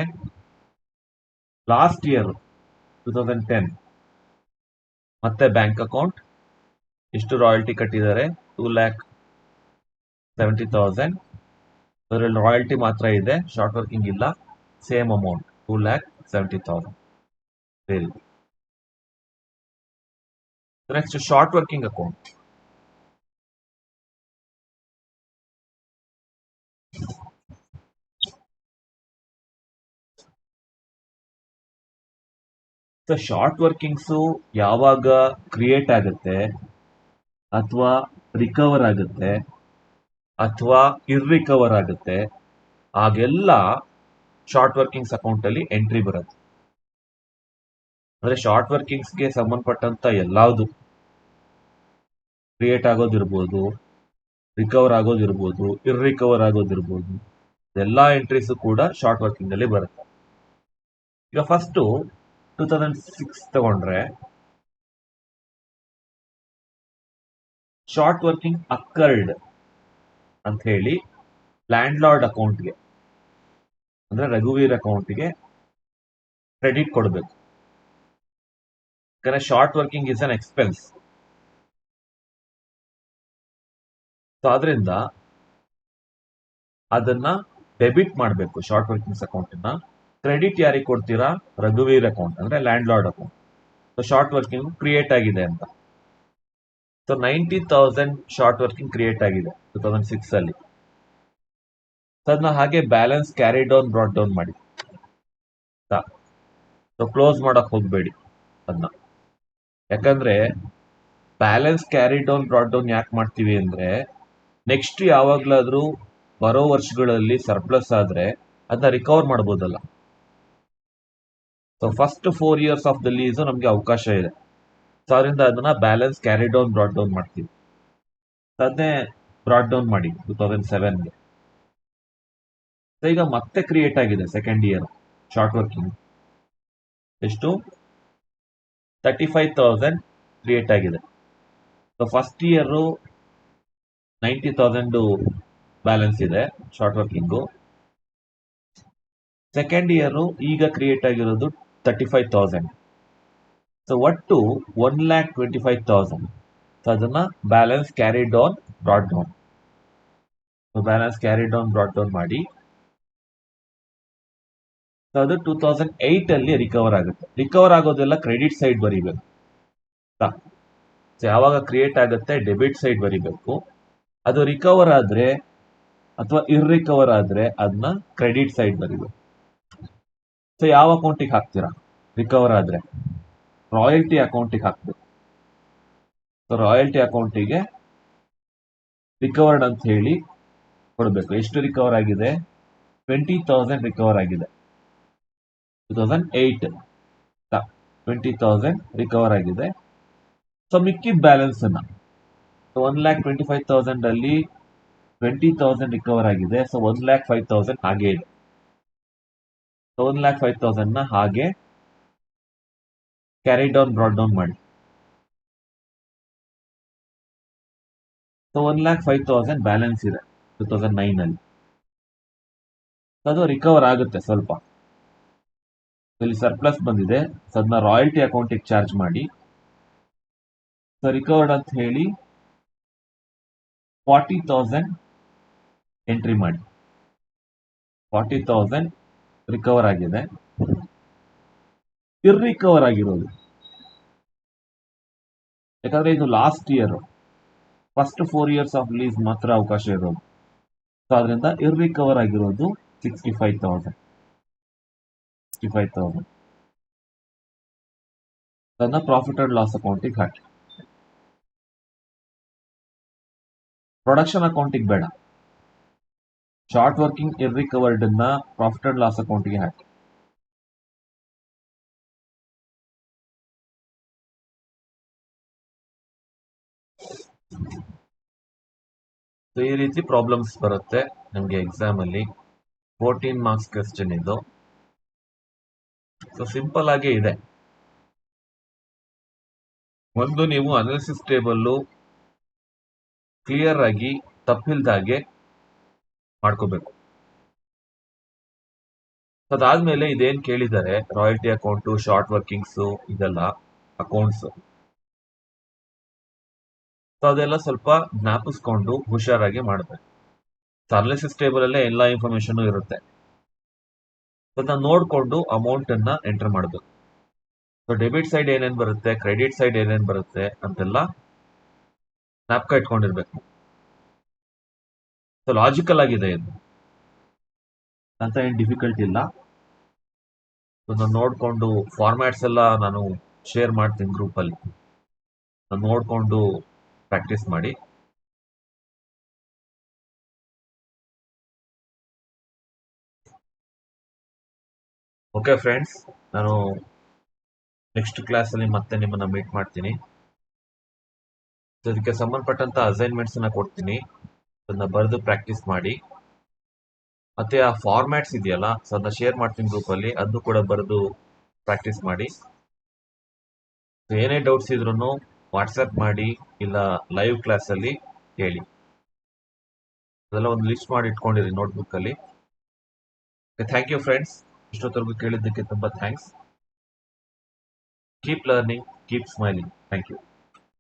ಲಾಸ್ಟ್ ಇಯರ್ 2010 ಮತ್ತೆ ಬ್ಯಾಂಕ್ ಅಕೌಂಟ್ ಎಷ್ಟು ರಾಯಲ್ಟಿ ಕಟ್ಟಿದ್ದಾರೆ 2,70,000. ಅದರಲ್ಲಿ ರಾಯಲ್ಟಿ ಮಾತ್ರ ಇದೆ, ಶಾರ್ಟ್ ವರ್ಕಿಂಗ್ ಇಲ್ಲ. Same amount 2,70,000. ಸರಿ. Next short working account. So short workings ಯಾವಾಗ ಕ್ರಿಯೇಟ್ ಆಗುತ್ತೆ ಅಥವಾ ರಿಕವರ್ ಆಗುತ್ತೆ ಅಥವಾ ಇರ್ರಿಕವರ್ ಆಗುತ್ತೆ, ಆಗೆಲ್ಲ ಶಾರ್ಟ್ ವರ್ಕಿಂಗ್ಸ್ ಅಕೌಂಟ್ ಅಲ್ಲಿ ಎಂಟ್ರಿ ಬರುತ್ತೆ. ಅಂದ್ರೆ ಶಾರ್ಟ್ ವರ್ಕಿಂಗ್ಸ್ಗೆ ಸಂಬಂಧಪಟ್ಟಂತ ಎಲ್ಲಾವುದು ಕ್ರಿಯೇಟ್ ಆಗೋದಿರ್ಬೋದು, ರಿಕವರ್ ಆಗೋದಿರ್ಬೋದು, ಇರ್ರಿಕವರ್ ಆಗೋದಿರ್ಬೋದು, ಎಲ್ಲಾ ಎಂಟ್ರೀಸ್ ಕೂಡ ಶಾರ್ಟ್ ವರ್ಕಿಂಗ್ ಅಲ್ಲಿ ಬರುತ್ತೆ. ಈಗ ಫಸ್ಟ್ 2006 ತಗೊಂಡ್ರೆ ಶಾರ್ಟ್ ವರ್ಕಿಂಗ್ ಅಕ್ಕರ್ಡ್ ಅಂತ ಹೇಳಿ ಲ್ಯಾಂಡ್ ಲಾರ್ಡ್ ಅಕೌಂಟ್ಗೆ, ಅಂದ್ರೆ ರಘುವೀರ್ ಅಕೌಂಟ್ಗೆ ಕ್ರೆಡಿಟ್ ಕೊಡಬೇಕು. ಯಾಕಂದ್ರೆ short working is an expense. So ಆದ್ರಿಂದ ಅದನ್ನ ಡೆಬಿಟ್ ಮಾಡಬೇಕು ಶಾರ್ಟ್ ವರ್ಕಿಂಗ್ಸ್ ಅಕೌಂಟ್ ನ. ಕ್ರೆಡಿಟ್ ಯಾರಿಗೆ ಕೊಡ್ತೀರಾ? ರಘುವೀರ್ ಅಕೌಂಟ್, ಅಂದ್ರೆ landlord account. So short working create ಆಗಿದೆ ಅಂತ. ಸೊ 90,000 ಶಾರ್ಟ್ ವರ್ಕಿಂಗ್ ಕ್ರಿಯೇಟ್ ಆಗಿದೆ 2006 ಅಲ್ಲಿ. ಅದನ್ನ ಹಾಗೆ balance carry down brought down ಮಾಡಿ. ಸೊ ಕ್ಲೋಸ್ ಮಾಡಕ್ ಹೋಗ್ಬೇಡಿ ಅದನ್ನ. ಯಾಕಂದ್ರೆ balance carry down brought down ಯಾಕೆ ಮಾಡ್ತೀವಿ ಅಂದ್ರೆ, ನೆಕ್ಸ್ಟ್ ಯಾವಾಗ್ಲಾದ್ರೂ ಬರೋ ವರ್ಷಗಳಲ್ಲಿ ಸರ್ಪ್ಲಸ್ ಆದ್ರೆ ಅದನ್ನ ರಿಕವರ್ ಮಾಡ್ಬೋದಲ್ಲ. So first 4 years of the lease ನಮ್ಗೆ ಅವಕಾಶ ಇದೆ. ಸೊ ಅದರಿಂದ ಅದನ್ನ balance carry down brought down ಮಾಡ್ತೀವಿ. ಅದನ್ನೇ ಬ್ರಾಟ್ ಡೌನ್ ಮಾಡಿ 2007ಗೆ. ಈಗ ಮತ್ತೆ ಕ್ರಿಯೇಟ್ ಆಗಿದೆ ಸೆಕೆಂಡ್ ಇಯರ್ ಶಾರ್ಟ್ ವರ್ಕಿಂಗ್. ಎಷ್ಟು? 35,000 ಕ್ರಿಯೇಟ್ ಆಗಿದೆ. ಸೊ ಫಸ್ಟ್ ಇಯರ್ 90,000 ಬ್ಯಾಲೆನ್ಸ್ ಇದೆ ಶಾರ್ಟ್ ವರ್ಕಿಂಗು. ಸೆಕೆಂಡ್ ಇಯರ್ ಈಗ ಕ್ರಿಯೇಟ್ ಆಗಿರೋದು 35,000. ಸೊ ಒಟ್ಟು 1,25,000. ಸೊ ಅದನ್ನ balance carry down brought down. Balance carry down brought down ಮಾಡಿ. ಅದು 2008 ಅಲ್ಲಿ ರಿಕವರ್ ಆಗುತ್ತೆ. ರಿಕವರ್ ಆಗೋದೆಲ್ಲ ಕ್ರೆಡಿಟ್ ಸೈಡ್ ಬರೀಬೇಕು. ಯಾವಾಗ ಕ್ರಿಯೇಟ್ ಆಗುತ್ತೆ ಡೆಬಿಟ್ ಸೈಡ್ ಬರೀಬೇಕು. ಅದು ರಿಕವರ್ ಆದ್ರೆ ಅಥವಾ ಇರ್ರಿಕವರ್ ಆದ್ರೆ ಅದನ್ನ ಕ್ರೆಡಿಟ್ ಸೈಡ್ ಬರೀಬೇಕು. ಸೊ ಯಾವ ಅಕೌಂಟಿಗೆ ಹಾಕ್ತೀರಾ ರಿಕವರ್ ಆದ್ರೆ? ರಾಯಲ್ಟಿ ಅಕೌಂಟಿಗೆ ಹಾಕ್ಬೇಕು. ಸೊ ರಾಯಲ್ಟಿ ಅಕೌಂಟಿಗೆ ರಿಕವರ್ಡ್ ಅಂತ ಹೇಳಿ ಕೊಡಬೇಕು. ಎಷ್ಟು ರಿಕವರ್ ಆಗಿದೆ? 20,000 ರಿಕವರ್ ಆಗಿದೆ 2008. 20,000 ರಿಕವರ್ ಆಗಿದೆ. ಸೊ ಮಿಕ್ಕಿದ ಬ್ಯಾಲೆನ್ಸ್ ಅನ್ನ 1,25,000 ಅಲ್ಲಿ 20,000 ರಿಕವರ್ ಆಗಿದೆ. ಸೊ 1,05,000 ಹಾಗೆ ಇದೆ. 1,05,000 ನ ಹಾಗೆ ಕ್ಯಾರಿ ಡೌನ್ ಬ್ರಾಟ್ ಡೌನ್ ಮಾಡಿ. ಸೊ 1,05,000 ಬ್ಯಾಲೆನ್ಸ್ ಇದೆ 2009 ಅಲ್ಲಿ. ಅದು ರಿಕವರ್ ಆಗುತ್ತೆ ಸ್ವಲ್ಪ. ಇಲ್ಲಿ ಸರ್ಪ್ಲಸ್ ಬಂದಿದೆ. ಸೊ ಅದನ್ನ ರಾಯಲ್ಟಿ ಅಕೌಂಟಿಗೆ ಚಾರ್ಜ್ ಮಾಡಿ. ಸೊ ರಿಕವರ್ಡ್ ಅಂತ ಹೇಳಿ 40,000 ಎಂಟ್ರಿ ಮಾಡಿ. 40,000 ರಿಕವರ್ ಆಗಿದೆ. ಇರ್ರಿಕವರ್ ಆಗಿರೋದು, ಯಾಕಂದ್ರೆ ಇದು last year, first 4 years of lease ಮಾತ್ರ ಅವಕಾಶ ಇರೋದು. ಸೊ ಅದರಿಂದ ಇರ್ರಿಕವರ್ ಆಗಿರೋದು 65,000. ಅದನ್ನ ಪ್ರಾಫಿಟ್ ಅಂಡ್ ಲಾಸ್ ಅಕೌಂಟಿಗೆ ಹಾಕಿ. ಪ್ರೊಡಕ್ಷನ್ ಅಕೌಂಟಿಗೆ ಬೇಡ. ಶಾರ್ಟ್ ವರ್ಕಿಂಗ್ ಇರ್ರಿಕವರ್ಡ್ ಅನ್ನ ಪ್ರಾಫಿಟ್ ಅಂಡ್ ಲಾಸ್ ಅಕೌಂಟ್ಗೆ ಹಾಕಿ. ಸೊ ಈ ರೀತಿ ಪ್ರಾಬ್ಲಮ್ಸ್ ಬರುತ್ತೆ ನಿಮ್ಗೆ ಎಕ್ಸಾಮ್ ಅಲ್ಲಿ. 14 ಮಾರ್ಕ್ಸ್ ಕ್ವೆಶ್ಚನ್ ಇದು. ಸೊ ಸಿಂಪಲ್ ಆಗೇ ಇದೆ. ಒಂದು ನೀವು ಅನಾಲಿಸಿಸ್ ಟೇಬಲ್ ಕ್ಲಿಯರ್ ಆಗಿ ತಪ್ಪಿಲ್ದಾಗೆ ಮಾಡ್ಕೋಬೇಕು. ಅದಾದ್ಮೇಲೆ ಇದೇನ್ ಕೇಳಿದ್ದಾರೆ, ರಾಯಲ್ಟಿ ಅಕೌಂಟು, ಶಾರ್ಟ್ ವರ್ಕಿಂಗ್ಸ್, ಇದೆಲ್ಲ ಅಕೌಂಟ್ಸ್. ಸೊ ಅದೆಲ್ಲ ಸ್ವಲ್ಪ ಜ್ಞಾಪಿಸ್ಕೊಂಡು ಹುಷಾರಾಗಿ ಮಾಡಬೇಕು. ಅನಾಲಿಸಿಸ್ ಟೇಬಲ್ ಅಲ್ಲೇ ಎಲ್ಲ ಇನ್ಫಾರ್ಮೇಶನ್ ಇರುತ್ತೆ. ಅದನ್ನ ನೋಡಿಕೊಂಡು ಅಮೌಂಟ್ ಅನ್ನ ಎಂಟರ್ ಮಾಡಬೇಕು. ಸೊ ಡೆಬಿಟ್ ಸೈಡ್ ಏನೇನು ಬರುತ್ತೆ, ಕ್ರೆಡಿಟ್ ಸೈಡ್ ಏನೇನು ಬರುತ್ತೆ ಅಂತೆಲ್ಲ ಜ್ಞಾಪಕ ಇಟ್ಕೊಂಡಿರ್ಬೇಕು. ಸೊ ಲಾಜಿಕಲ್ ಆಗಿದೆ ಇದು ಅಂತ ಏನು ಡಿಫಿಕಲ್ಟ್ ಇಲ್ಲ. ನಾನು ನೋಡಿಕೊಂಡು ಫಾರ್ಮ್ಯಾಟ್ಸ್ ಎಲ್ಲ ನಾನು ಶೇರ್ ಮಾಡ್ತೀನಿ ಗ್ರೂಪಲ್ಲಿ, ನೋಡಿಕೊಂಡು ಪ್ರಾಕ್ಟೀಸ್ ಮಾಡಿ. ಓಕೆ ಫ್ರೆಂಡ್ಸ್, ನಾನು ನೆಕ್ಸ್ಟ್ ಕ್ಲಾಸಲ್ಲಿ ಮತ್ತೆ ನಿಮ್ಮನ್ನ ಮೀಟ್ ಮಾಡ್ತೀನಿ. ಅದಕ್ಕೆ ಸಂಬಂಧಪಟ್ಟಂತ ಅಸೈನ್ಮೆಂಟ್ಸ್ ಅನ್ನ ಕೊಡ್ತೀನಿ, ಅದನ್ನ ಬರೆದು ಪ್ರಾಕ್ಟೀಸ್ ಮಾಡಿ. ಮತ್ತೆ ಆ ಫಾರ್ಮ್ಯಾಟ್ಸ್ ಇದೆಯಲ್ಲ, ಸೊ ಅದನ್ನ ಶೇರ್ ಮಾಡ್ತೀನಿ ಗ್ರೂಪಲ್ಲಿ, ಅದನ್ನು ಕೂಡ ಬರೆದು ಪ್ರಾಕ್ಟೀಸ್ ಮಾಡಿ. ಏನೇ ಡೌಟ್ಸ್ ಇದ್ರೂ ವಾಟ್ಸಪ್ ಮಾಡಿ, ಇಲ್ಲ ಲೈವ್ ಕ್ಲಾಸಲ್ಲಿ ಹೇಳಿ. ಅದೆಲ್ಲ ಒಂದು ಲಿಸ್ಟ್ ಮಾಡಿ ಇಟ್ಕೊಂಡಿರಿ ನೋಟ್ಬುಕ್ಕಲ್ಲಿ. ಥ್ಯಾಂಕ್ ಯು ಫ್ರೆಂಡ್ಸ್, ಇಷ್ಟೊತ್ತರೆಗೂ ಕೇಳಿದ್ದಕ್ಕೆ ತುಂಬ thanks. Keep learning, keep smiling. Thank you.